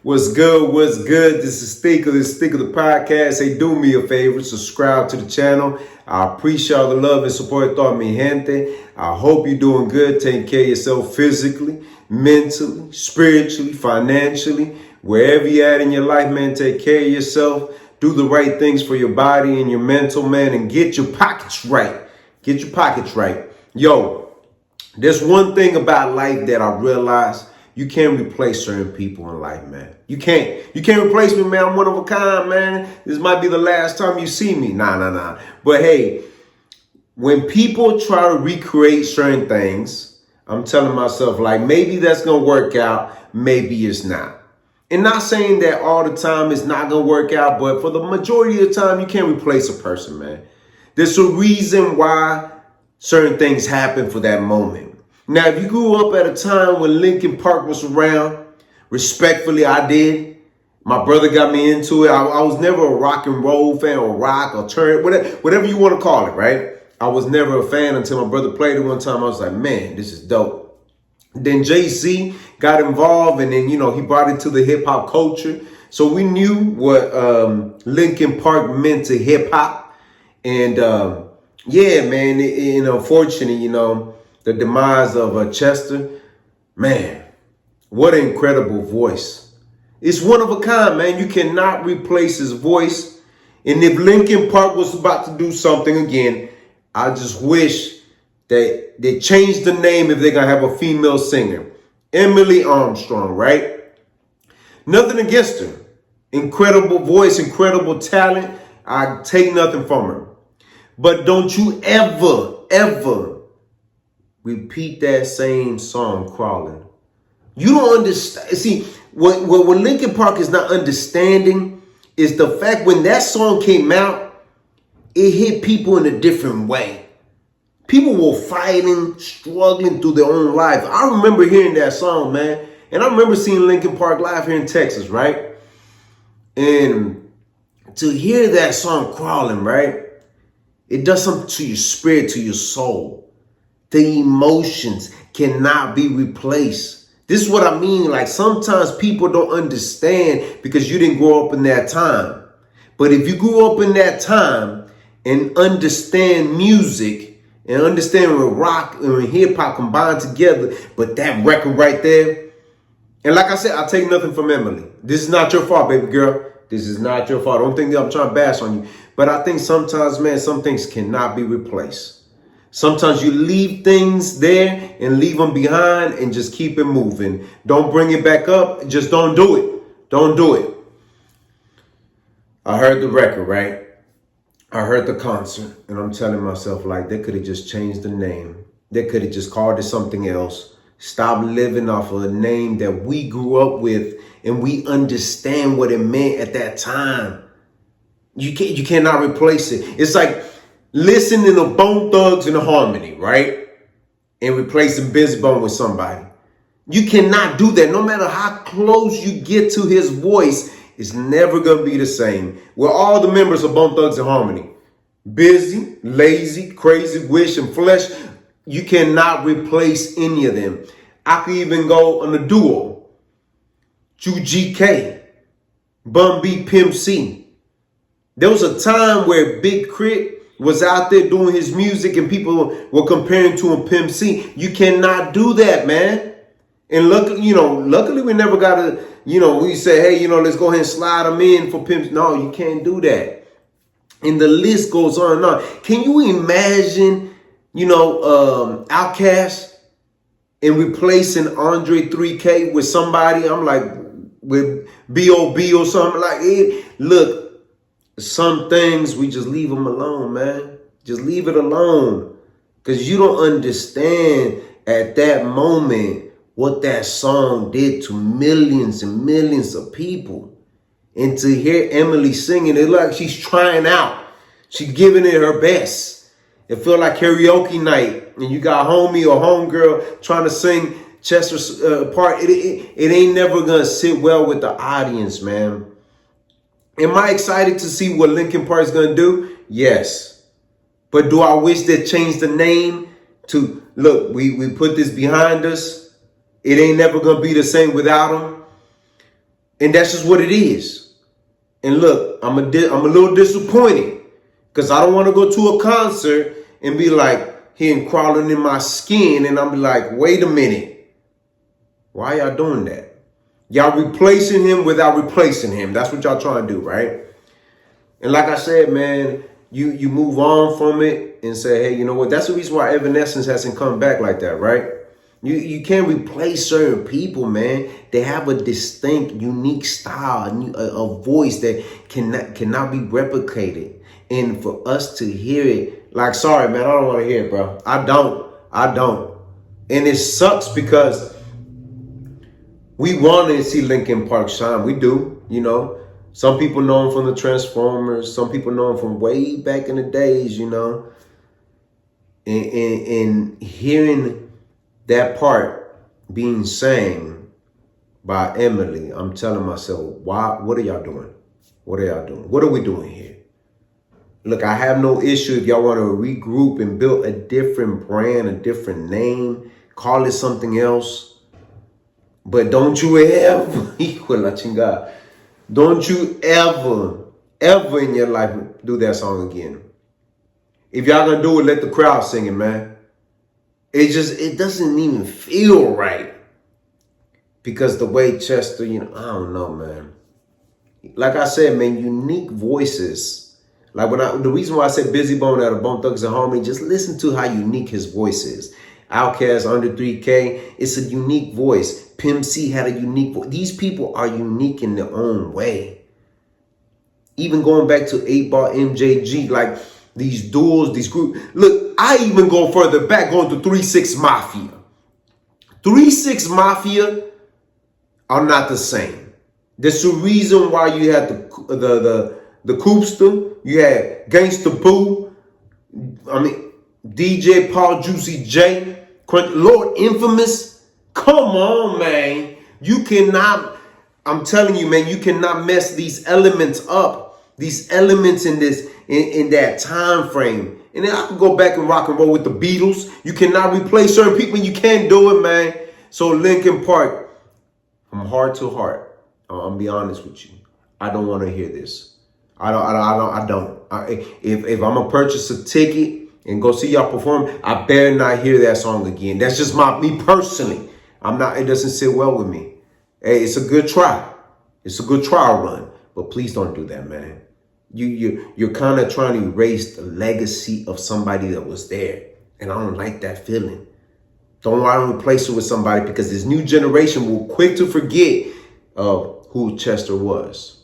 What's good? What's good? This is Stick of the podcast. Hey, do me a favor, subscribe to the channel. I appreciate all the love and support thought me, gente. I hope you're doing good, taking care of yourself physically, mentally, spiritually, financially, wherever you're at in your life, man. Take care of yourself. Do the right things for your body and your mental, man, and get your pockets right. Get your pockets right. Yo, there's one thing about life that I realized. You can't replace certain people in life, man. You can't. You can't replace me, man. I'm one of a kind, man. This might be the last time you see me. Nah. But hey, when people try to recreate certain things, I'm telling myself, like, maybe that's going to work out. Maybe it's not. And not saying that all the time it's not going to work out, but for the majority of the time, you can't replace a person, man. There's a reason why certain things happen for that moment. Now, if you grew up at a time when Linkin Park was around, respectfully, I did. My brother got me into it. I was never a rock and roll fan or rock or turn, whatever you want to call it, right? I was never a fan until my brother played it one time. I was like, man, this is dope. Then JC got involved, and then, he brought it to the hip hop culture. So we knew what Linkin Park meant to hip hop. And yeah, man, unfortunately, the demise of Chester, man, what an incredible voice. It's one of a kind, man. You cannot replace his voice. And if Linkin Park was about to do something again, I just wish that they changed the name if they're going to have a female singer. Emily Armstrong, right? Nothing against her. Incredible voice, incredible talent. I take nothing from her. But don't you ever repeat that same song, Crawling. You don't understand. See, what Linkin Park is not understanding is the fact when that song came out, it hit people in a different way. People were fighting, struggling through their own life. I remember hearing that song, man. And I remember seeing Linkin Park live here in Texas, right? And to hear that song, Crawling, right? It does something to your spirit, to your soul. The emotions cannot be replaced. This is what I mean. Like, sometimes people don't understand because you didn't grow up in that time. But if you grew up in that time and understand music and understand when rock and hip hop combined together, but that record right there, and like I said, I take nothing from Emily. This is not your fault, baby girl. This is not your fault. Don't think that I'm trying to bash on you. But I think sometimes, man, some things cannot be replaced. Sometimes you leave things there and leave them behind and just keep it moving. Don't bring it back up. Just don't do it. Don't do it. I heard the record, right? I heard the concert, and I'm telling myself, like, they could have just changed the name. They could have just called it something else. Stop living off of a name that we grew up with and we understand what it meant at that time. You cannot replace it. It's like listening to Bone Thugs and Harmony, right? And replacing Biz Bone with somebody. You cannot do that. No matter how close you get to his voice, it's never going to be the same. We're all the members of Bone Thugs and Harmony. Busy, lazy, crazy, wish, and flesh. You cannot replace any of them. I could even go on a duo. GK, Bun B, Pimp C. There was a time where Big Crit was out there doing his music and people were comparing to him Pimp C. You cannot do that, man. And luckily we never got to, we say, hey, let's go ahead and slide them in for Pimp C. No, you can't do that. And the list goes on and on. Can you imagine, Outkast and replacing Andre 3K with somebody, I'm like, with B.O.B. or something like it? Look, some things we just leave them alone, man. Just leave it alone. Because you don't understand at that moment what that song did to millions and millions of people. And to hear Emily singing, it like she's trying out. She's giving it her best. It felt like karaoke night. And you got homie or homegirl trying to sing Chester's part. It ain't never going to sit well with the audience, man. Am I excited to see what Linkin Park is going to do? Yes. But do I wish they changed the name to, look, we put this behind us. It ain't never going to be the same without them. And that's just what it is. And look, I'm a little disappointed because I don't want to go to a concert and be like him crawling in my skin. And I'm like, wait a minute. Why y'all doing that? Y'all replacing him without replacing him. That's what y'all trying to do, right? And like I said, man, you move on from it and say, hey, you know what? That's the reason why Evanescence hasn't come back like that, right? You can't replace certain people, man. They have a distinct, unique style, a voice that cannot be replicated. And for us to hear it, like, sorry, man, I don't want to hear it, bro. I don't. And it sucks because we want to see Linkin Park shine. We do, you know. Some people know him from the Transformers. Some people know him from way back in the days, you know. And hearing that part being sang by Emily, I'm telling myself, why? What are y'all doing? What are y'all doing? What are we doing here? Look, I have no issue if y'all want to regroup and build a different brand, a different name, call it something else. But don't you ever, don't you ever in your life do that song again. If y'all gonna do it, let the crowd sing it, man. It doesn't even feel right. Because the way Chester, you know, I don't know, man. Like I said, man, unique voices. Like the reason why I said Busy Bone out of Bone Thugs and Harmony, just listen to how unique his voice is. Outkast, Under 3K, it's a unique voice. Pimp C had a unique voice. These people are unique in their own way. Even going back to 8-Ball MJG, like these duels, these groups. Look, I even go further back, going to 3-6 Mafia. 3-6 Mafia are not the same. There's a reason why you had the Coopster, you had Gangsta Boo, DJ Paul Juicy J, Lord Infamous. Come on, man. You cannot, I'm telling you, man, you cannot mess these elements up. These elements in this, in that time frame. And then I can go back and rock and roll with the Beatles. You cannot replace certain people. You can't do it, man. So Linkin Park, from heart to heart, I'm be honest with you. I don't want to hear this. I don't. If I'm gonna purchase a ticket and go see y'all perform, I better not hear that song again. That's just me personally. It doesn't sit well with me. Hey, it's a good try. It's a good trial run. But please don't do that, man. You're kind of trying to erase the legacy of somebody that was there. And I don't like that feeling. Don't want to replace it with somebody because this new generation will quick to forget who Chester was.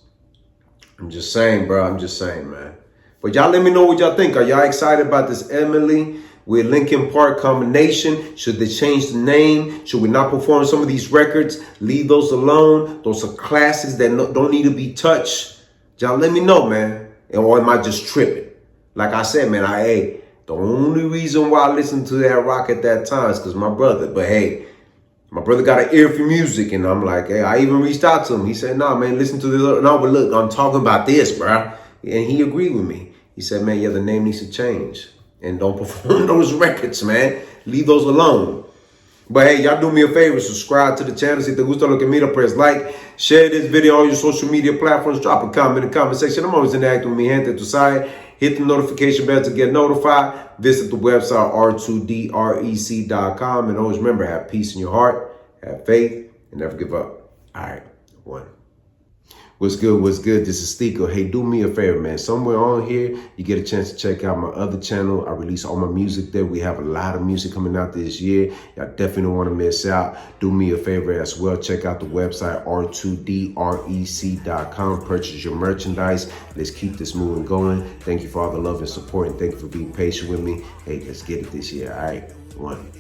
I'm just saying, bro. I'm just saying, man. But y'all let me know what y'all think. Are y'all excited about this Emily with Linkin Park combination? Should they change the name? Should we not perform some of these records? Leave those alone. Those are classics that don't need to be touched. Y'all let me know, man. Or am I just tripping? Like I said, man, the only reason why I listened to that rock at that time is because my brother. But hey, my brother got an ear for music. And I'm like, hey, I even reached out to him. He said, nah, man, listen to this. No, but look, I'm talking about this, bro. And he agreed with me. He said, man, yeah, the name needs to change. And don't perform those records, man. Leave those alone. But hey, y'all do me a favor. Subscribe to the channel. Si te gusta lo que mira, press like. Share this video on your social media platforms. Drop a comment in the comment section. I'm always interacting with mi gente, tu sabes. Hit the notification bell to get notified. Visit the website r2drec.com. And always remember, have peace in your heart, have faith, and never give up. All right, one. What's good? What's good? This is Stico. Hey, do me a favor, man. Somewhere on here, you get a chance to check out my other channel. I release all my music there. We have a lot of music coming out this year. Y'all definitely don't want to miss out. Do me a favor as well. Check out the website, r2drec.com. Purchase your merchandise. Let's keep this moving going. Thank you for all the love and support, and thank you for being patient with me. Hey, let's get it this year. All right, one.